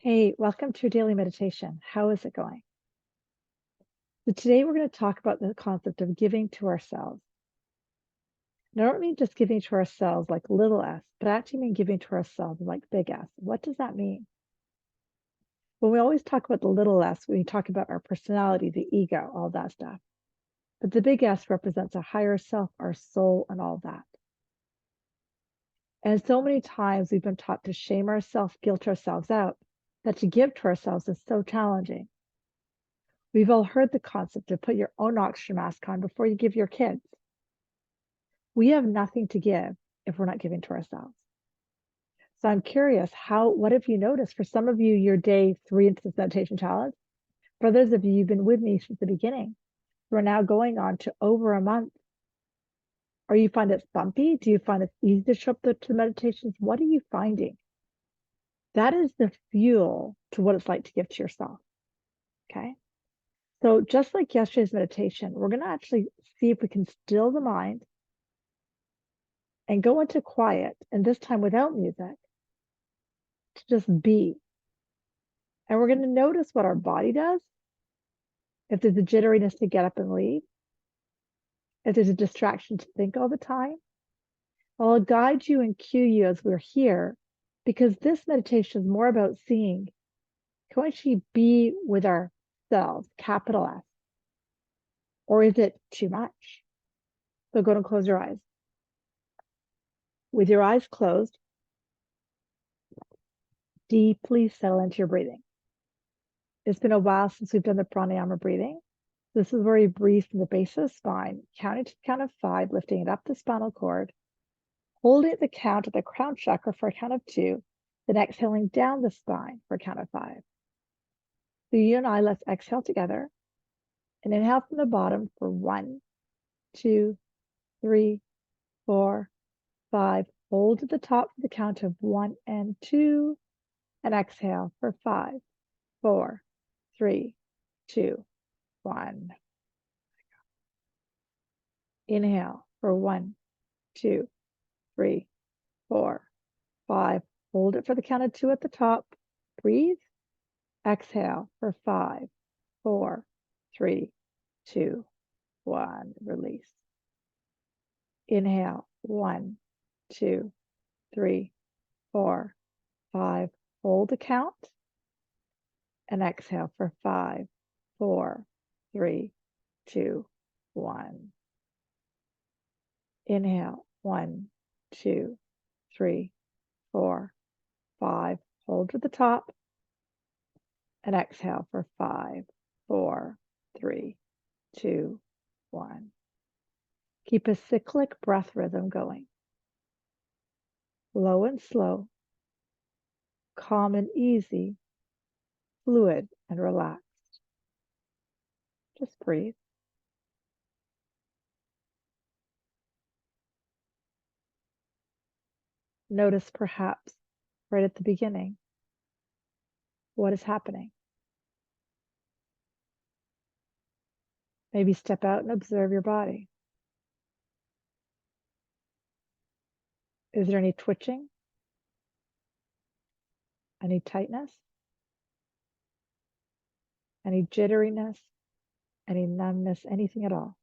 Hey, welcome to your daily meditation. How is it going? So today we're going to talk about the concept of giving to ourselves. And I don't mean just giving to ourselves like little s, but I actually mean giving to ourselves like big S. What does that mean? Well, we always talk about the little s when we talk about our personality, the ego, all that stuff. But the big S represents a higher self, our soul, and all that. And so many times we've been taught to shame ourselves, guilt ourselves out, that to give to ourselves is so challenging. We've all heard the concept to put your own oxygen mask on before you give your kids. We have nothing to give if we're not giving to ourselves. So I'm curious, what have you noticed? For some of you, you're day 3 into this meditation challenge. For others of you, you've been with me since the beginning. We're now going on to over a month. Or you find it's bumpy? Do you find it's easy to show up to the meditations? What are you finding? That is the fuel to what it's like to give to yourself. Okay. So just like yesterday's meditation, we're going to actually see if we can still the mind and go into quiet, and this time without music, to just be. And we're going to notice what our body does. If there's a jitteriness to get up and leave, if there's a distraction to think all the time, I'll guide you and cue you as we're here, because this meditation is more about seeing, can we actually be with ourselves, capital S, or is it too much? So go and close your eyes. With your eyes closed, deeply settle into your breathing. It's been a while since we've done the pranayama breathing. This is where you breathe from the base of the spine, counting to the count of 5, lifting it up the spinal cord, holding at the count of the crown chakra for a count of 2, then exhaling down the spine for a count of 5. So you and I, let's exhale together and inhale from the bottom for 1, 2, 3, 4, 5. Hold at the top for the count of 1 and 2, and exhale for 5, 4, 3, 2, 1. Inhale for 1, 2, 3, 4, 5. Hold it for the count of 2 at the top. Breathe. Exhale for 5, 4, 3, 2, 1. Release. Inhale. 1, 2, 3, 4, 5. Hold the count. And exhale for 5, 4, 3, 2, 1. Inhale. 1, 2, 3, 4, 5. Hold to the top. And exhale for 5, 4, 3, 2, 1. Keep a cyclic breath rhythm going. Low and slow, calm and easy, fluid and relaxed. Just breathe. Notice perhaps right at the beginning what is happening. Maybe step out and observe your body. Is there any twitching? Any tightness? Any jitteriness? Any numbness? Anything at all?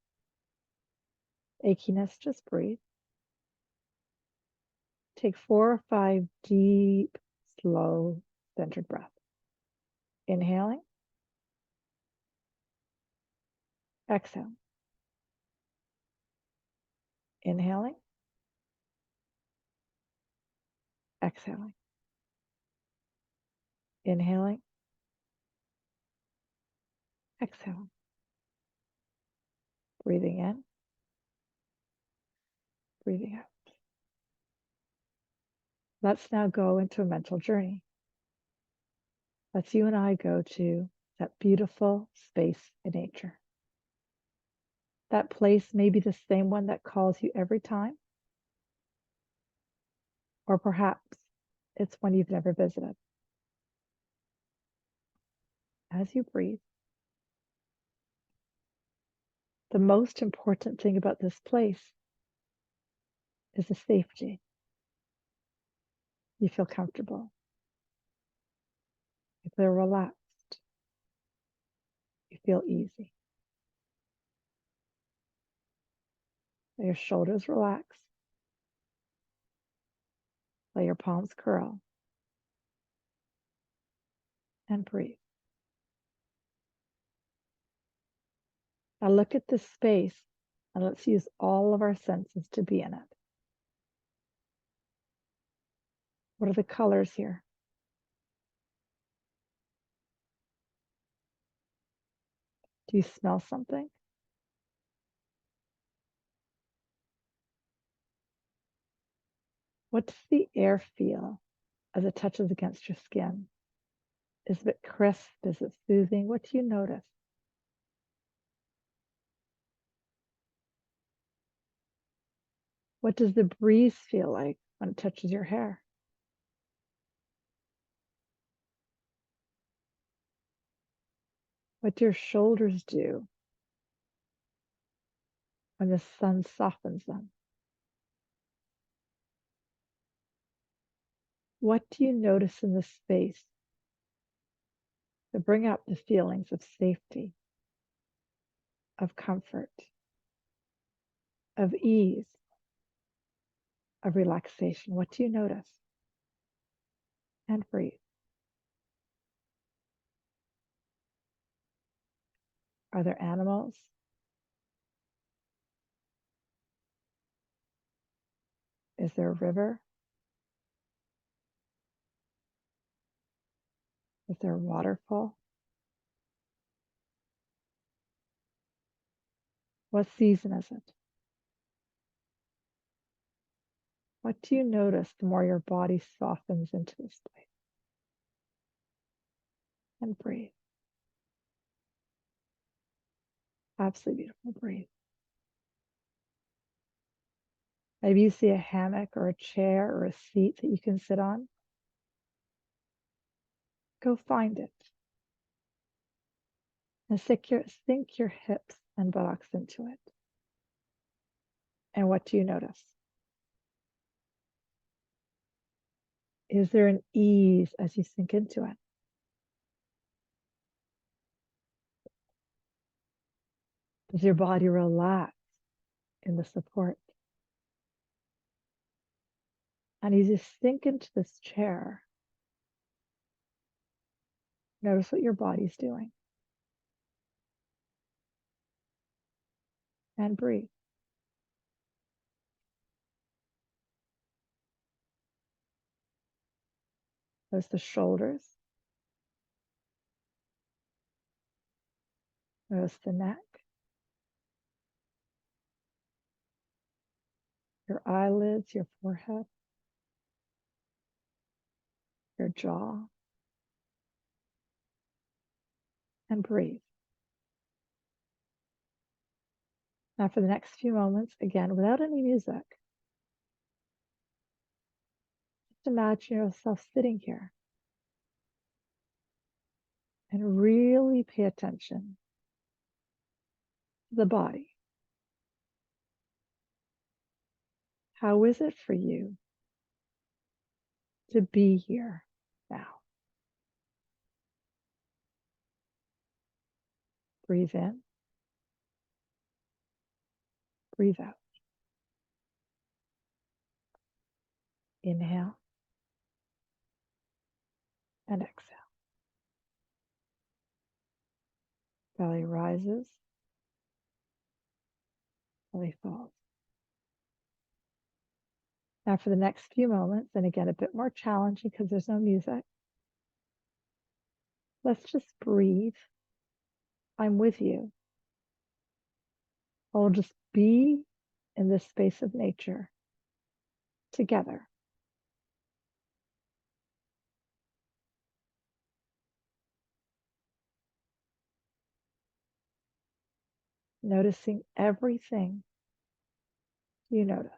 Achiness? Just breathe. Take 4 or 5 deep, slow, centered breaths. Inhaling. Exhale. Inhaling. Exhaling. Inhaling. Exhaling. Breathing in. Breathing out. Let's now go into a mental journey. Let's you and I go to that beautiful space in nature. That place may be the same one that calls you every time, or perhaps it's one you've never visited. As you breathe, the most important thing about this place is the safety. You feel comfortable. They're relaxed. You feel easy. Let your shoulders relax. Let your palms curl. And breathe. Now look at this space and let's use all of our senses to be in it. What are the colors here? Do you smell something? What does the air feel as it touches against your skin? Is it crisp? Is it soothing? What do you notice? What does the breeze feel like when it touches your hair? What do your shoulders do when the sun softens them? What do you notice in this space that bring up the feelings of safety, of comfort, of ease, of relaxation? What do you notice? And breathe. Are there animals? Is there a river? Is there a waterfall? What season is it? What do you notice the more your body softens into this place? And breathe. Absolutely beautiful. Breathe. Maybe you see a hammock or a chair or a seat that you can sit on. Go find it. And sink your hips and buttocks into it. And what do you notice? Is there an ease as you sink into it? Does your body relax in the support? And as you sink into this chair, notice what your body's doing. And breathe. Notice the shoulders. Notice the neck. Your eyelids, your forehead, your jaw. And breathe. Now for the next few moments, again, without any music, just imagine yourself sitting here and really pay attention to the body. How is it for you to be here now? Breathe in, breathe out. Inhale and exhale. Belly rises, belly falls. Now for the next few moments, and again, a bit more challenging because there's no music, let's just breathe. I'm with you. I'll just be in this space of nature together. Noticing everything you notice.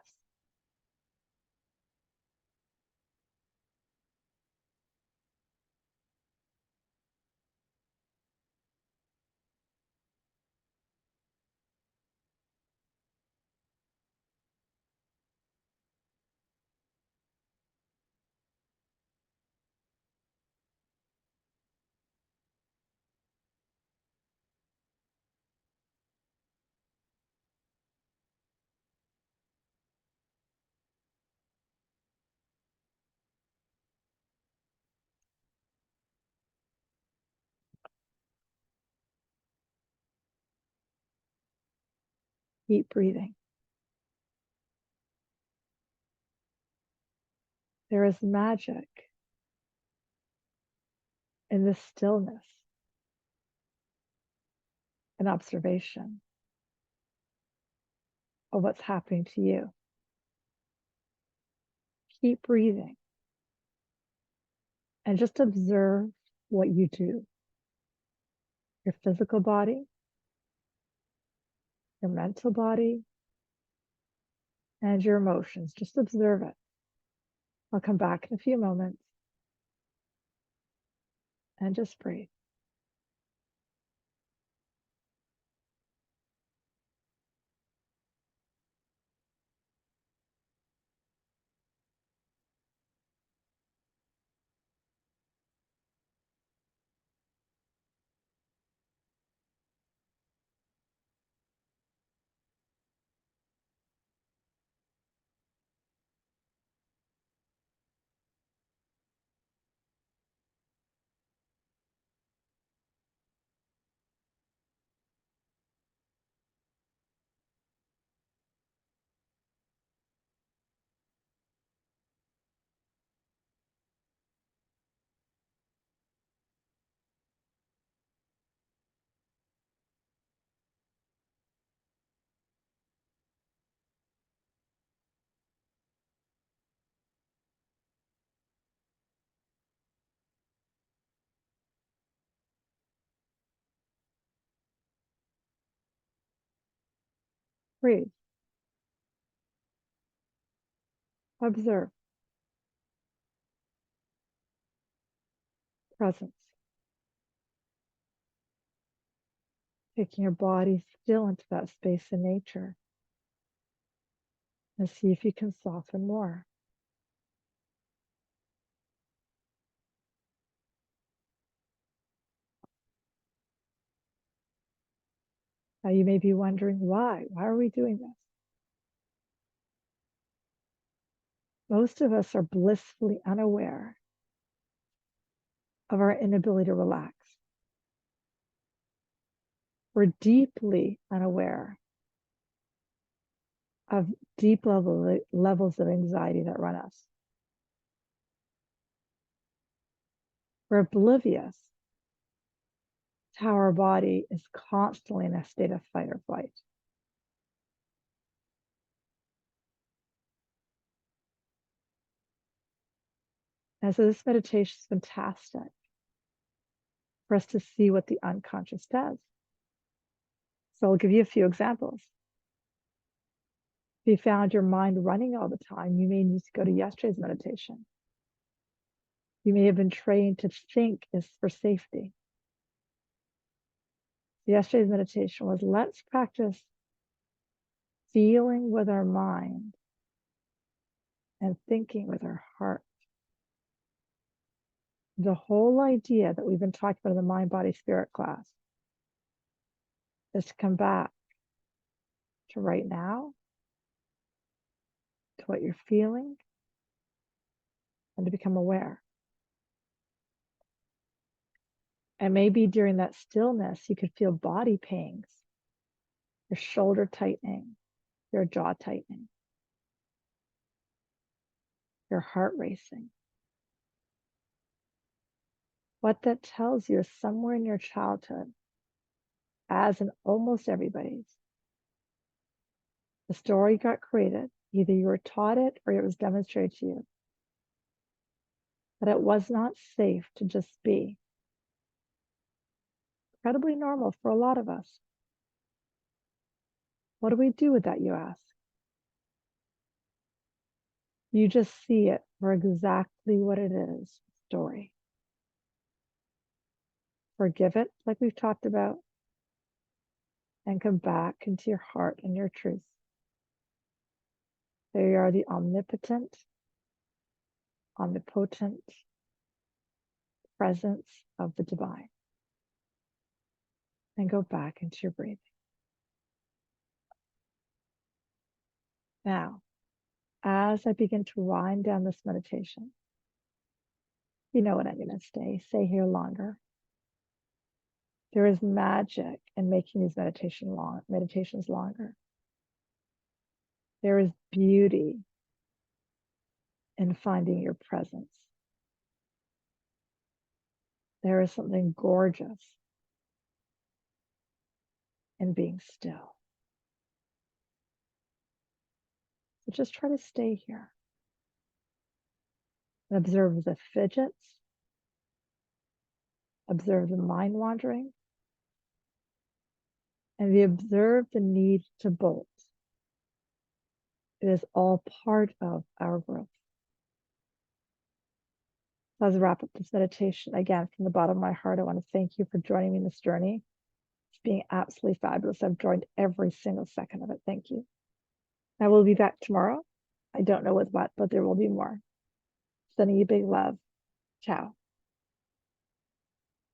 Keep breathing. There is magic in this stillness and observation of what's happening to you. Keep breathing and just observe what you do. Your physical body, your mental body, and your emotions. Just observe it. I'll come back in a few moments and just breathe. Breathe. Observe. Presence. Taking your body still into that space in nature. And see if you can soften more. Now you may be wondering why. Why are we doing this? Most of us are blissfully unaware of our inability to relax. We're deeply unaware of deep levels of anxiety that run us. We're oblivious to how our body is constantly in a state of fight or flight. And so this meditation is fantastic for us to see what the unconscious does. So I'll give you a few examples. If you found your mind running all the time, you may need to go to yesterday's meditation. You may have been trained to think is for safety. Yesterday's meditation was let's practice feeling with our mind and thinking with our heart. The whole idea that we've been talking about in the mind, body, spirit class is to come back to right now, to what you're feeling, and to become aware. And maybe during that stillness, you could feel body pains, your shoulder tightening, your jaw tightening, your heart racing. What that tells you is somewhere in your childhood, as in almost everybody's, the story got created. Either you were taught it or it was demonstrated to you that it was not safe to just be. Incredibly normal for a lot of us. What do we do with that, you ask? You just see it for exactly what it is, story. Forgive it, like we've talked about, and come back into your heart and your truth. There you are, the omnipotent, omnipotent presence of the divine. And go back into your breathing. Now, as I begin to wind down this meditation, you know what I'm going to stay here longer. There is magic in making these meditations longer. There is beauty in finding your presence. There is something gorgeous in being still. So just try to stay here and observe the fidgets, observe the mind wandering, and observe the need to bolt. It is all part of our growth. So as I wrap up this meditation, again, from the bottom of my heart, I want to thank you for joining me in this journey. It's being absolutely fabulous. I've joined every single second of it. Thank you. I will be back tomorrow. I don't know with what, but there will be more. Sending you big love. Ciao.